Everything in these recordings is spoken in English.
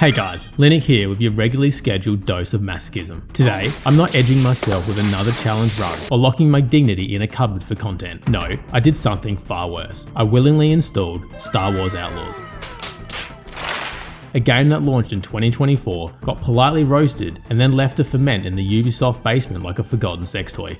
Hey guys, Lyniq here with your regularly scheduled dose of masochism. Today, I'm not edging myself with another challenge run or locking my dignity in a cupboard for content. No, I did something far worse. I willingly installed Star Wars Outlaws. A game that launched in 2024, got politely roasted, and then left to ferment in the Ubisoft basement like a forgotten sex toy.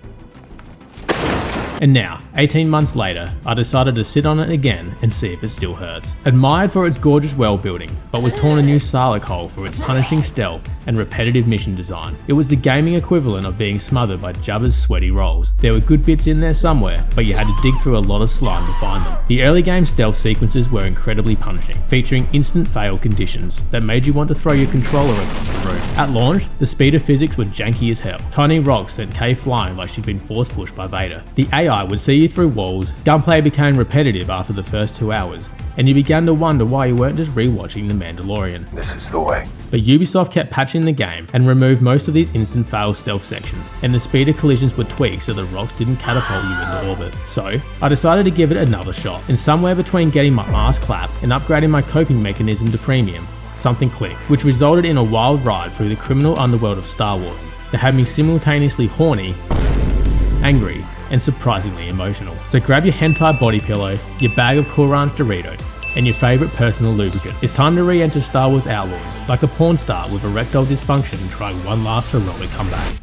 And now, 18 months later, I decided to sit on it again and see if it still hurts. Admired for its gorgeous world building, but was torn a new Sarlacc hole for its punishing stealth and repetitive mission design. It was the gaming equivalent of being smothered by Jabba's sweaty rolls. There were good bits in there somewhere, but you had to dig through a lot of slime to find them. The early game stealth sequences were incredibly punishing, featuring instant fail conditions that made you want to throw your controller across the room. At launch, the speed of physics were janky as hell. Tiny rocks sent Kay flying like she'd been force pushed by Vader. The AI would see you through walls, gunplay became repetitive after the first 2 hours, and you began to wonder why you weren't just rewatching The Mandalorian. This is the way. But Ubisoft kept patching the game and removed most of these instant fail stealth sections, and the speed of collisions were tweaked so the rocks didn't catapult you into orbit. So, I decided to give it another shot, and somewhere between getting my ass clapped and upgrading my coping mechanism to premium, something clicked, which resulted in a wild ride through the criminal underworld of Star Wars that had me simultaneously horny, angry, and surprisingly emotional. So grab your hentai body pillow, your bag of Cool Ranch Doritos, and your favourite personal lubricant. It's time to re-enter Star Wars Outlaws, like a porn star with erectile dysfunction trying one last heroic comeback.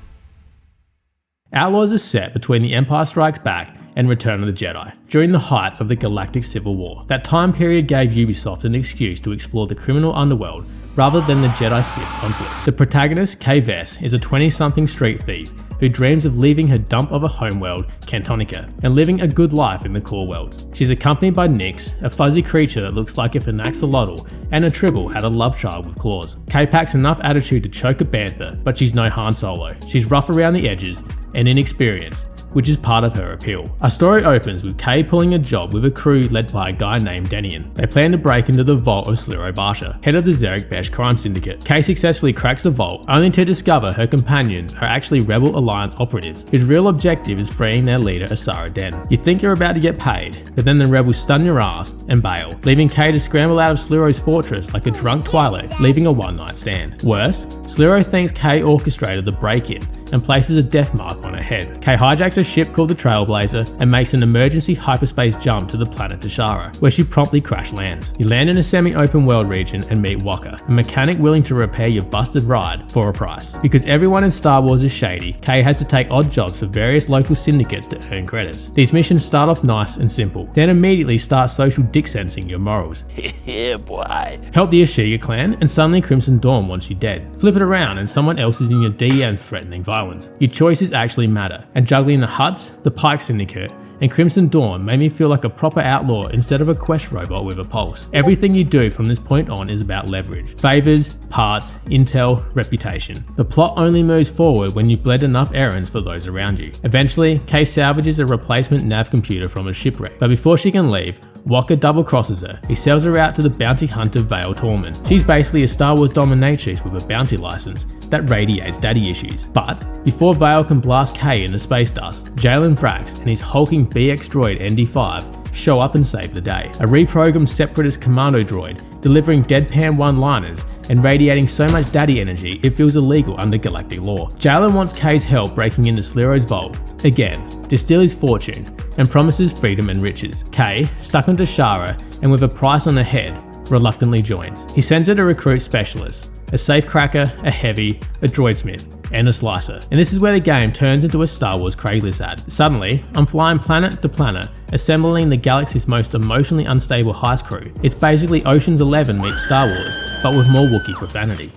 Outlaws is set between The Empire Strikes Back and Return of the Jedi, during the heights of the Galactic Civil War. That time period gave Ubisoft an excuse to explore the criminal underworld rather than the Jedi-Sith conflict. The protagonist, Vess, is a 20-something street thief who dreams of leaving her dump of a homeworld, Cantonica, and living a good life in the core worlds. She's accompanied by Nix, a fuzzy creature that looks like if an axolotl and a tribble had a love child with claws. Kay packs enough attitude to choke a bantha, but she's no Han Solo. She's rough around the edges and inexperienced, which is part of her appeal. Our story opens with Kay pulling a job with a crew led by a guy named Denian. They plan to break into the vault of Sliro, head of the Zerek Besh crime syndicate. Kay successfully cracks the vault, only to discover her companions are actually Rebel Alliance operatives, whose real objective is freeing their leader Asara Den. You think you're about to get paid, but then the rebels stun your ass and bail, leaving Kay to scramble out of Sliro's fortress like a drunk Twilight, leaving a one-night stand. Worse, Sliro thinks Kay orchestrated the break-in and places a death mark on her head. Kay hijacks a ship called the Trailblazer and makes an emergency hyperspace jump to the planet Asara, where she promptly crash lands. You land in a semi-open world region and meet Walker, a mechanic willing to repair your busted ride for a price. Because everyone in Star Wars is shady, Kay has to take odd jobs for various local syndicates to earn credits. These missions start off nice and simple, then immediately start social dick sensing your morals. Yeah, boy. Help the Ashiga Clan and suddenly Crimson Dawn wants you dead. Flip it around and someone else is in your DMs threatening violence. Your choices actually matter, and juggling the Huts, the Pike Syndicate, and Crimson Dawn made me feel like a proper outlaw instead of a quest robot with a pulse. Everything you do from this point on is about leverage. Favors, parts, intel, reputation. The plot only moves forward when you've bled enough errands for those around you. Eventually, Kay salvages a replacement nav computer from a shipwreck, but before she can leave, Walker double crosses her. He sells her out to the bounty hunter Vale Tormund. She's basically a Star Wars dominatrix with a bounty license that radiates daddy issues. But before Vale can blast Kay into space dust, Jalen Vrax and his hulking BX droid ND5 show up and save the day. A reprogrammed separatist commando droid delivering deadpan one-liners and radiating so much daddy energy it feels illegal under galactic law. Jalen wants Kay's help breaking into Sliro's vault, again, to steal his fortune, and promises freedom and riches. Kay, stuck onto Shara and with a price on her head, reluctantly joins. He sends her to recruit specialists, a safecracker, a heavy, a droidsmith, and a slicer. And this is where the game turns into a Star Wars Craigslist ad. Suddenly, I'm flying planet to planet, assembling the galaxy's most emotionally unstable heist crew. It's basically Ocean's 11 meets Star Wars, but with more Wookiee profanity.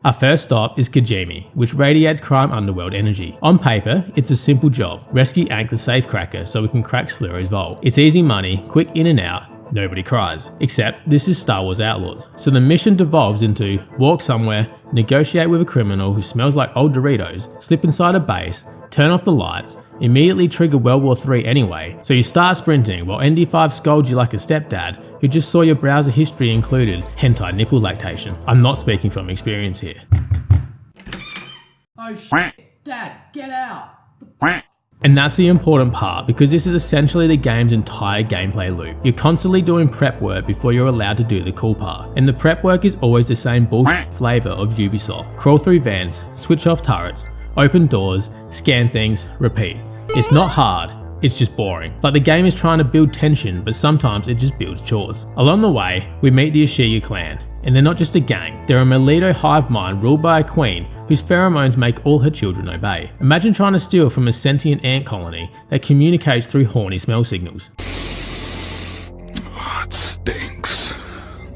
Our first stop is Kijimi, which radiates crime underworld energy. On paper, it's a simple job. Rescue Ankh the safecracker so we can crack Sliro's vault. It's easy money, quick in and out, nobody cries. Except this is Star Wars Outlaws. So the mission devolves into walk somewhere, negotiate with a criminal who smells like old Doritos, slip inside a base, turn off the lights, immediately trigger World War III anyway, so you start sprinting while ND5 scolds you like a stepdad who just saw your browser history included hentai nipple lactation. I'm not speaking from experience here. Oh shit, Dad, get out! And that's the important part, because this is essentially the game's entire gameplay loop. You're constantly doing prep work before you're allowed to do the cool part. And the prep work is always the same bullshit flavour of Ubisoft. Crawl through vents, switch off turrets, open doors, scan things, repeat. It's not hard, it's just boring. Like the game is trying to build tension, but sometimes it just builds chores. Along the way, we meet the Ashiga Clan. And they're not just a gang, they're a Melito hive mind ruled by a queen whose pheromones make all her children obey. Imagine trying to steal from a sentient ant colony that communicates through horny smell signals. Oh, it stinks.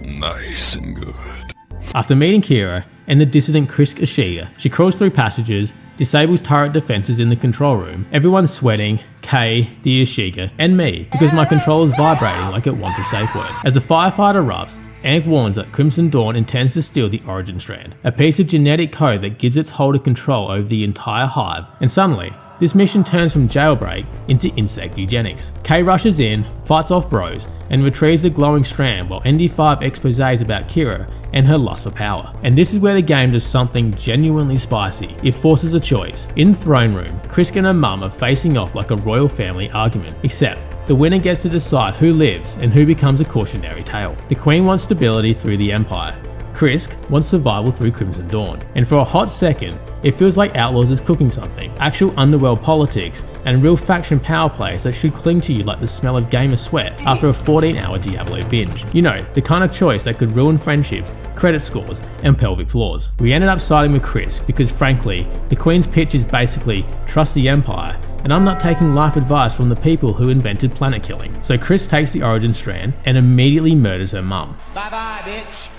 Nice and good. After meeting Kira and the dissident Krisk Ashiga, she crawls through passages, disables turret defenses in the control room. Everyone's sweating, Kay, the Ashiga, and me, because my controller's vibrating like it wants a safe word. As the firefight erupts, Ankh warns that Crimson Dawn intends to steal the Origin Strand, a piece of genetic code that gives its holder control over the entire hive, and suddenly, this mission turns from jailbreak into insect eugenics. Kay rushes in, fights off bros, and retrieves the glowing strand while ND5 exposes about Kira and her lust for power. And this is where the game does something genuinely spicy. It forces a choice. In Throne Room, Krisk and her mum are facing off like a royal family argument, except the winner gets to decide who lives and who becomes a cautionary tale. The Queen wants stability through the Empire. Krisk wants survival through Crimson Dawn. And for a hot second, it feels like Outlaws is cooking something. Actual underworld politics and real faction power plays that should cling to you like the smell of gamer sweat after a 14-hour Diablo binge. You know, the kind of choice that could ruin friendships, credit scores, and pelvic floors. We ended up siding with Krisk because frankly, the Queen's pitch is basically trust the Empire, and I'm not taking life advice from the people who invented planet killing. So Krisk takes the Origin Strand and immediately murders her mum. Bye bye, bitch.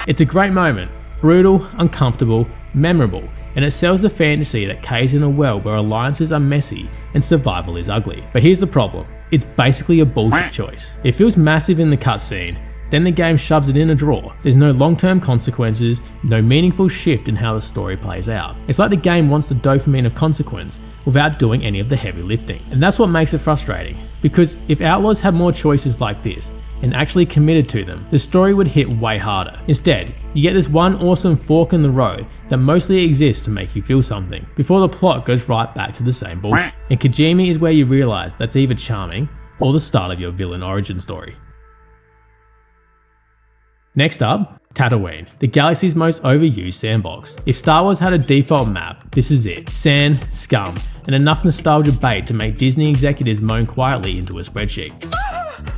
It's a great moment, brutal, uncomfortable, memorable, and it sells the fantasy that Kay's in a world where alliances are messy and survival is ugly. But here's the problem, it's basically a bullshit choice. It feels massive in the cutscene, then the game shoves it in a drawer. There's no long-term consequences, no meaningful shift in how the story plays out. It's like the game wants the dopamine of consequence without doing any of the heavy lifting. And that's what makes it frustrating, because if Outlaws had more choices like this, and actually committed to them, the story would hit way harder. Instead, you get this one awesome fork in the road that mostly exists to make you feel something, before the plot goes right back to the same bullshit. And Kajimi is where you realise that's either charming, or the start of your villain origin story. Next up, Tatooine, the galaxy's most overused sandbox. If Star Wars had a default map, this is it. Sand, scum, and enough nostalgia bait to make Disney executives moan quietly into a spreadsheet.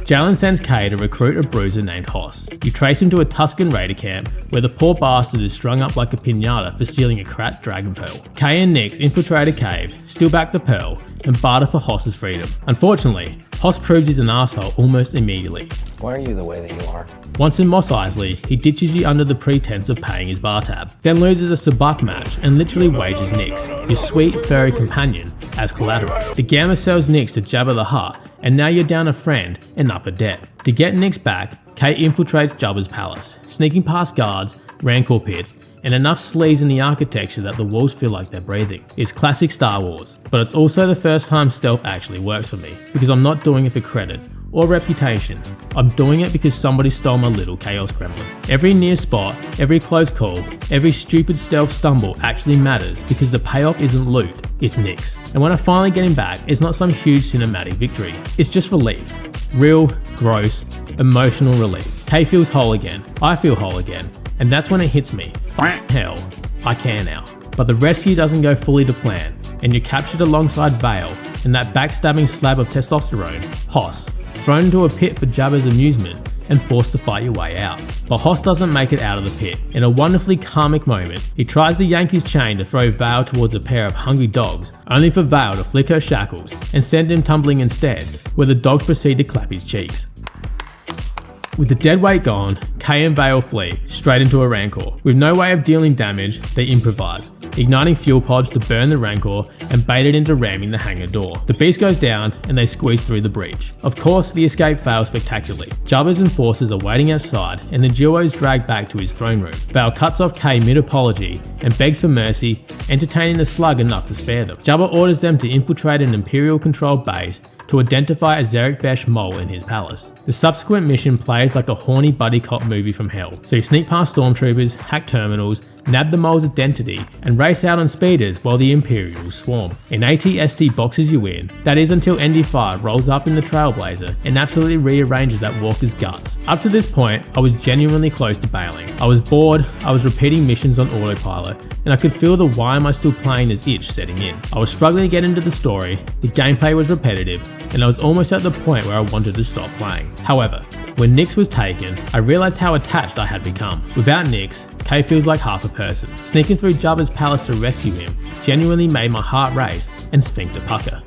Jalen sends Kay to recruit a bruiser named Hoss. You trace him to a Tusken raider camp where the poor bastard is strung up like a piñata for stealing a cracked dragon pearl. Kay and Nix infiltrate a cave, steal back the pearl, and barter for Hoss's freedom. Unfortunately, Hoss proves he's an asshole almost immediately. Why are you the way that you are? Once in Mos Eisley, he ditches you under the pretense of paying his bar tab, then loses a sabak match and literally wages Nix, your sweet furry companion, as collateral. The Gamma sells Nix to Jabba the Hutt, and now you're down a friend and up a debt. To get Nix back, Kay infiltrates Jabba's palace, sneaking past guards, rancor pits, and enough sleaze in the architecture that the walls feel like they're breathing. It's classic Star Wars, but it's also the first time stealth actually works for me, because I'm not doing it for credits or reputation. I'm doing it because somebody stole my little Chaos Gremlin. Every near spot, every close call, every stupid stealth stumble actually matters because the payoff isn't loot, it's Nix. And when I finally get him back, it's not some huge cinematic victory. It's just relief. Real, gross, emotional relief. Kay feels whole again, I feel whole again, and that's when it hits me. Hell, I care now. But the rescue doesn't go fully to plan, and you're captured alongside Vale and that backstabbing slab of testosterone, Hoss, thrown into a pit for Jabba's amusement and forced to fight your way out. But Hoss doesn't make it out of the pit. In a wonderfully karmic moment, he tries to yank his chain to throw Vale towards a pair of hungry dogs, only for Vale to flick her shackles and send him tumbling instead, where the dogs proceed to clap his cheeks. With the dead weight gone, Kay and Vale flee, straight into a Rancor. With no way of dealing damage, they improvise, igniting fuel pods to burn the Rancor and bait it into ramming the hangar door. The beast goes down and they squeeze through the breach. Of course, the escape fails spectacularly. Jabba's enforcers are waiting outside and the duo is dragged back to his throne room. Vale cuts off Kay mid-apology and begs for mercy, entertaining the slug enough to spare them. Jabba orders them to infiltrate an Imperial-controlled base to identify a Zarek Besh mole in his palace. The subsequent mission plays plays like a horny buddy cop movie from hell. So you sneak past stormtroopers, hack terminals, nab the mole's identity, and race out on speeders while the Imperials swarm. An AT-ST boxes you in, that is until ND5 rolls up in the Trailblazer and absolutely rearranges that walker's guts. Up to this point, I was genuinely close to bailing. I was bored, I was repeating missions on autopilot, and I could feel the why am I still playing as itch setting in. I was struggling to get into the story, the gameplay was repetitive, and I was almost at the point where I wanted to stop playing. However, when Nix was taken, I realised how attached I had become. Without Nix, Kay feels like half a person. Sneaking through Jabba's palace to rescue him genuinely made my heart race and sphincter pucker.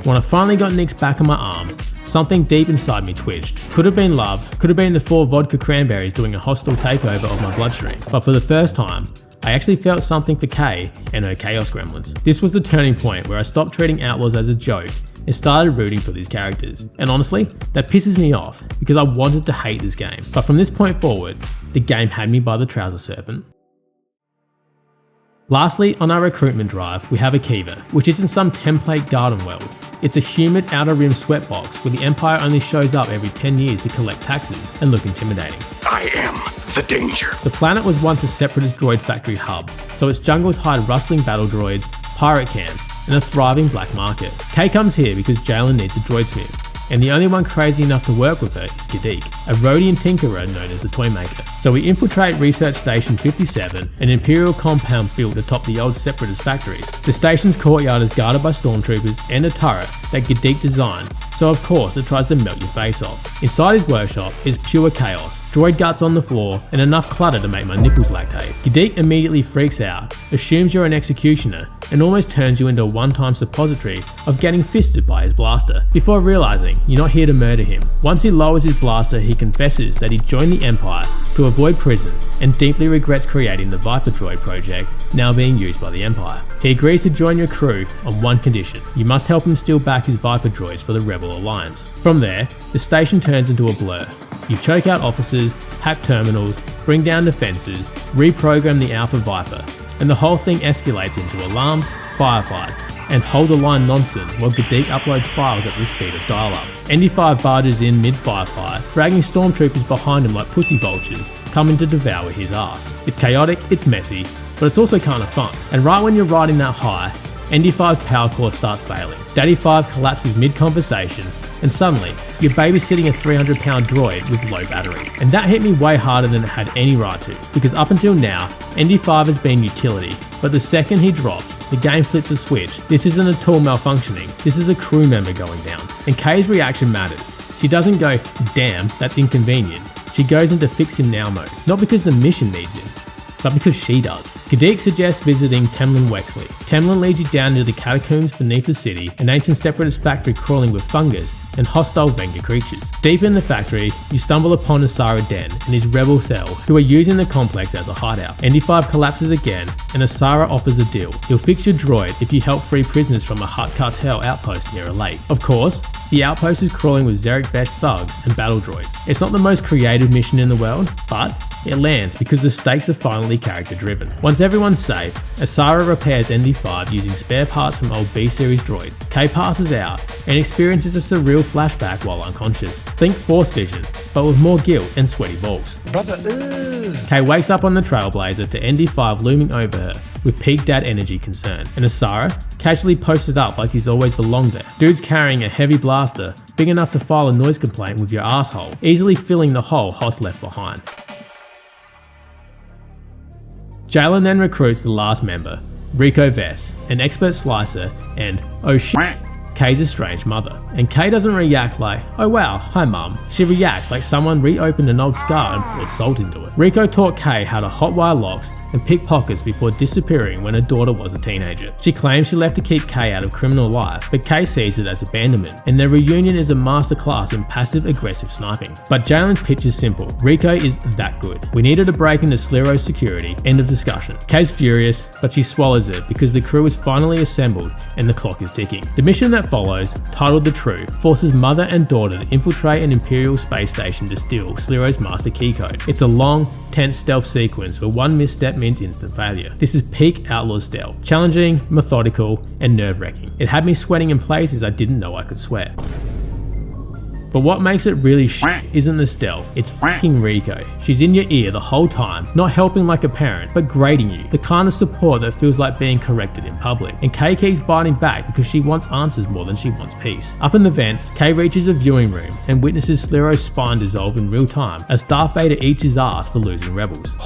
When I finally got Nix back in my arms, something deep inside me twitched. Could have been love, could have been the 4 vodka cranberries doing a hostile takeover of my bloodstream, but for the first time, I actually felt something for Kay and her Chaos Gremlins. This was the turning point where I stopped treating Outlaws as a joke and started rooting for these characters. And honestly, that pisses me off because I wanted to hate this game. But from this point forward, the game had me by the trouser serpent. Lastly, on our recruitment drive, we have Akiva, which isn't some template garden world. It's a humid outer rim sweatbox where the Empire only shows up every 10 years to collect taxes and look intimidating. I am the danger. The planet was once a separatist droid factory hub, so its jungles hide rustling battle droids, pirate camps, and a thriving black market. Kay comes here because Jalen needs a droid smith, and the only one crazy enough to work with her is Gedeek, a Rhodian tinkerer known as the Toymaker. So we infiltrate Research Station 57, an Imperial compound built atop the old Separatist factories. The station's courtyard is guarded by stormtroopers and a turret that Gedeek designed, so of course it tries to melt your face off. Inside his workshop is pure chaos, droid guts on the floor, and enough clutter to make my nipples lactate. Gedeek immediately freaks out, assumes you're an executioner, and almost turns you into a one-time suppository of getting fisted by his blaster, before realizing you're not here to murder him. Once he lowers his blaster, he confesses that he joined the Empire to avoid prison and deeply regrets creating the Viper Droid project, now being used by the Empire. He agrees to join your crew on one condition: you must help him steal back his Viper droids for the Rebel Alliance. From there, the station turns into a blur. You choke out officers, hack terminals, bring down defences, reprogram the Alpha Viper, and the whole thing escalates into alarms, firefights, and hold the line nonsense while Gedeek uploads files at the speed of dial-up. ND5 barges in mid-firefight, dragging stormtroopers behind him like pussy vultures, coming to devour his ass. It's chaotic, it's messy, but it's also kind of fun. And right when you're riding that high, ND5's power core starts failing. Daddy 5 collapses mid-conversation, and suddenly, you're babysitting a 300-pound droid with low battery. And that hit me way harder than it had any right to, because up until now, ND5 has been utility, but the second he drops, the game flipped the switch. This isn't a tool malfunctioning, this is a crew member going down. And Kay's reaction matters. She doesn't go, damn, that's inconvenient. She goes into fix him now mode, not because the mission needs him, but because she does. Gedeek suggests visiting Temlin Wexley. Temlin leads you down into the catacombs beneath the city, an ancient separatist factory crawling with fungus and hostile Venga creatures. Deep in the factory, you stumble upon Asara Den and his rebel cell, who are using the complex as a hideout. ND5 collapses again, and Asara offers a deal. He'll fix your droid if you help free prisoners from a Hutt cartel outpost near a lake. Of course, the outpost is crawling with Zarek Best thugs and battle droids. It's not the most creative mission in the world, but it lands because the stakes are finally character driven. Once everyone's safe, Asara repairs ND5 using spare parts from old B-series droids. Kay passes out and experiences a surreal flashback while unconscious. Think Force Vision, but with more guilt and sweaty balls. Brother, Kay wakes up on the Trailblazer to ND5 looming over her with peak dad energy concern, and Asara casually posted up like he's always belonged there. Dude's carrying a heavy blaster big enough to file a noise complaint with your asshole, easily filling the hole Hoss left behind. Jalen then recruits the last member, Riko Vess, an expert slicer, and, oh shit, Kay's estranged mother. And Kay doesn't react like, oh wow, hi mum. She reacts like someone reopened an old scar and poured salt into it. Riko taught Kay how to hotwire locks and pick pockets before disappearing when her daughter was a teenager. She claims she left to keep Kay out of criminal life, but Kay sees it as abandonment, and their reunion is a masterclass in passive-aggressive sniping. But Jalen's pitch is simple. Riko is that good. We needed a break into Sliro's security, end of discussion. Kay's furious, but she swallows it because the crew is finally assembled and the clock is ticking. The mission that follows, titled The Truth, forces mother and daughter to infiltrate an Imperial space station to steal Sliro's master keycode. It's a long, tense stealth sequence where one misstep means instant failure. This is peak Outlaws stealth, challenging, methodical, and nerve-wracking. It had me sweating in places I didn't know I could sweat. But what makes it really isn't the stealth, it's fucking Riko. She's in your ear the whole time, not helping like a parent, but grading you. The kind of support that feels like being corrected in public. And Kay keeps biting back because she wants answers more than she wants peace. Up in the vents, Kay reaches a viewing room and witnesses Sliro's spine dissolve in real time as Darth Vader eats his ass for losing Rebels.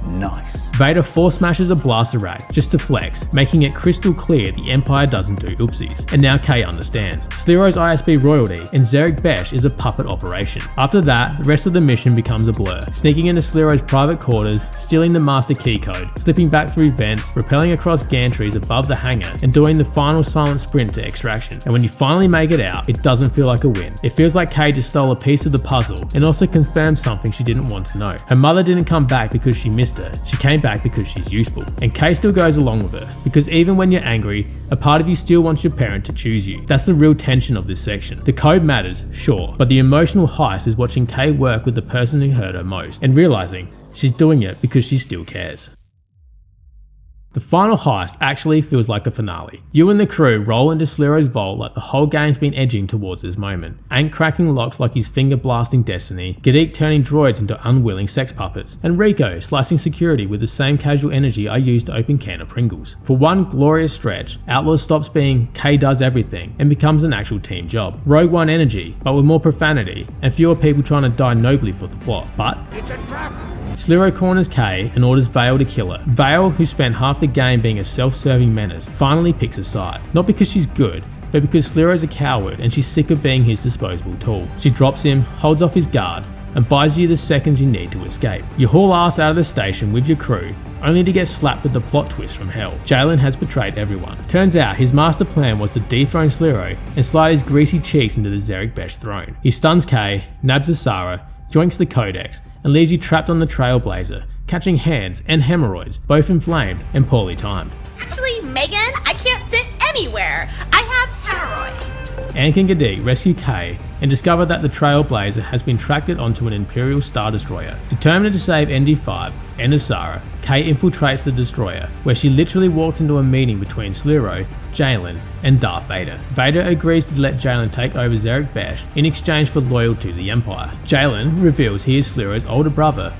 Nice. Vader force smashes a blaster rack just to flex, making it crystal clear the Empire doesn't do oopsies. And now Kay understands. Sliro's ISB royalty and Zerek Besh is a puppet operation. After that, the rest of the mission becomes a blur. Sneaking into Sliro's private quarters, stealing the master key code, slipping back through vents, rappelling across gantries above the hangar, and doing the final silent sprint to extraction. And when you finally make it out, it doesn't feel like a win. It feels like Kay just stole a piece of the puzzle and also confirmed something she didn't want to know. Her mother didn't come back because she missed her. She came back because she's useful. And Kay still goes along with her, because even when you're angry, a part of you still wants your parent to choose you. That's the real tension of this section. The code matters, sure, but the emotional heist is watching Kay work with the person who hurt her most, and realizing she's doing it because she still cares. The final heist actually feels like a finale. You and the crew roll into Sliro's vault like the whole game's been edging towards this moment. Aang cracking locks like he's finger blasting destiny, Gedeek turning droids into unwilling sex puppets, and Riko slicing security with the same casual energy I used to open can of Pringles. For one glorious stretch, Outlaws stops being Kay does everything and becomes an actual team job. Rogue One energy, but with more profanity and fewer people trying to die nobly for the plot. But It's a trap. Sliro corners Kay and orders Vale to kill her. Vale, who spent half the game being a self-serving menace, finally picks a side. Not because she's good, but because Sliro's a coward and she's sick of being his disposable tool. She drops him, holds off his guard, and buys you the seconds you need to escape. You haul ass out of the station with your crew, only to get slapped with the plot twist from hell. Jalen has betrayed everyone. Turns out his master plan was to dethrone Sliro and slide his greasy cheeks into the Zerek Besh throne. He stuns Kay, nabs Asara, joinks the Codex, and leaves you trapped on the Trailblazer, catching hands and hemorrhoids, both inflamed and poorly timed. Actually, Megan, I can't sit anywhere. I have hemorrhoids. Aang and Gedeek rescue Kay and discover that the Trailblazer has been tracked onto an Imperial Star Destroyer. Determined to save ND5 and Asara, Kay infiltrates the destroyer, where she literally walks into a meeting between Sliro, Jalen, and Darth Vader. Vader agrees to let Jalen take over Zerek Besh in exchange for loyalty to the Empire. Jalen reveals he is Sliro's older brother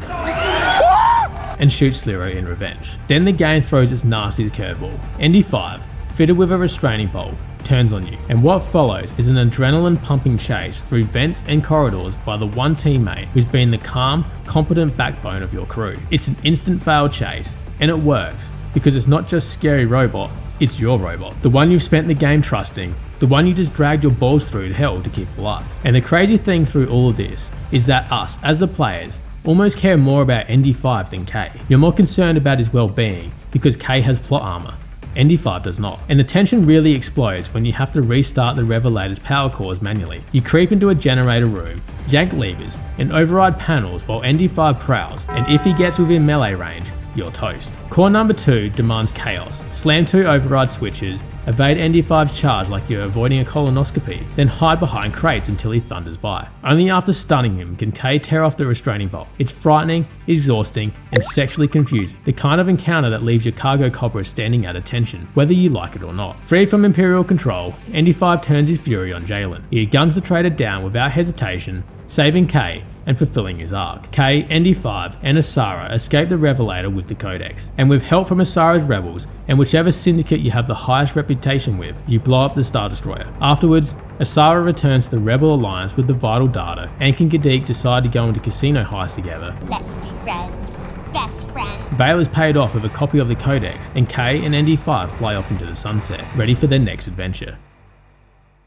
and shoots Sliro in revenge. Then the game throws its nastiest curveball. ND5, fitted with a restraining bolt, turns on you, and what follows is an adrenaline pumping chase through vents and corridors by the one teammate who's been the calm, competent backbone of your crew. It's an instant fail chase, and it works, because it's not just scary robot, it's your robot. The one you've spent the game trusting, the one you just dragged your balls through to hell to keep alive. And the crazy thing through all of this is that us, as the players, almost care more about ND5 than Kay. You're more concerned about his well-being because Kay has plot armor. ND5 does not. And the tension really explodes when you have to restart the Revelator's power cores manually. You creep into a generator room, yank levers, and override panels while ND5 prowls, and if he gets within melee range, you're toast. Core number 2 demands chaos. Slam 2 override switches, evade ND5's charge like you're avoiding a colonoscopy, then hide behind crates until he thunders by. Only after stunning him can Kay tear off the restraining bolt. It's frightening, exhausting, and sexually confusing. The kind of encounter that leaves your cargo cobra standing at attention, whether you like it or not. Freed from Imperial control, ND5 turns his fury on Jalen. He guns the traitor down without hesitation, saving Kay and fulfilling his arc. Kay, ND5, and Asara escape the Revelator with the Codex, and with help from Asara's rebels and whichever syndicate you have the highest reputation with, you blow up the Star Destroyer. Afterwards, Asara returns to the Rebel Alliance with the vital data. Aang and Gedeek decide to go into casino heist together. Let's be friends. Best friends. Vale is paid off with a copy of the Codex, and Kay and ND5 fly off into the sunset, ready for their next adventure.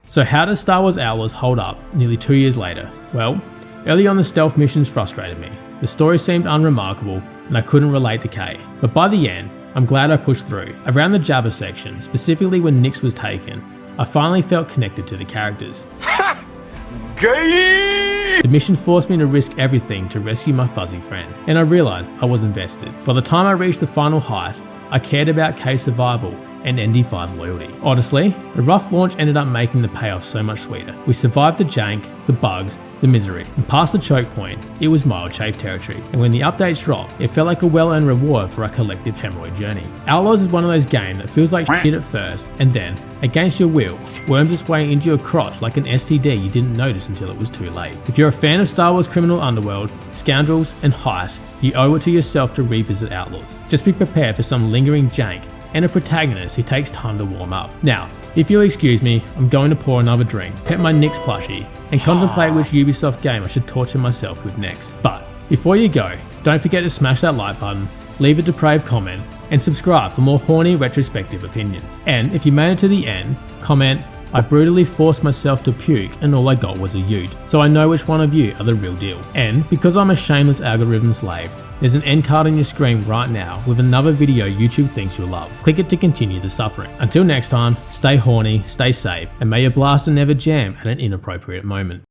So how does Star Wars Outlaws hold up nearly 2 years later? Well, early on the stealth missions frustrated me. The story seemed unremarkable and I couldn't relate to Kay. But by the end, I'm glad I pushed through. Around the Jabba section, specifically when Nix was taken, I finally felt connected to the characters. The mission forced me to risk everything to rescue my fuzzy friend, and I realised I was invested. By the time I reached the final heist, I cared about Kay's survival and ND5's loyalty. Honestly, the rough launch ended up making the payoff so much sweeter. We survived the jank, the bugs, the misery, and past the choke point, it was mild chafe territory, and when the updates dropped, it felt like a well-earned reward for our collective hemorrhoid journey. Outlaws is one of those games that feels like shit at first, and then, against your will, worms its way into your crotch like an STD you didn't notice until it was too late. If you're a fan of Star Wars Criminal Underworld, Scoundrels, and Heist, you owe it to yourself to revisit Outlaws. Just be prepared for some lingering jank, and a protagonist who takes time to warm up. Now, if you'll excuse me, I'm going to pour another drink, pet my Nix plushie, and contemplate which Ubisoft game I should torture myself with next. But before you go, don't forget to smash that like button, leave a depraved comment, and subscribe for more horny retrospective opinions. And if you made it to the end, comment, "I brutally forced myself to puke and all I got was a ute," so I know which one of you are the real deal. And because I'm a shameless algorithm slave, there's an end card on your screen right now with another video YouTube thinks you'll love. Click it to continue the suffering. Until next time, stay horny, stay safe, and may your blaster never jam at an inappropriate moment.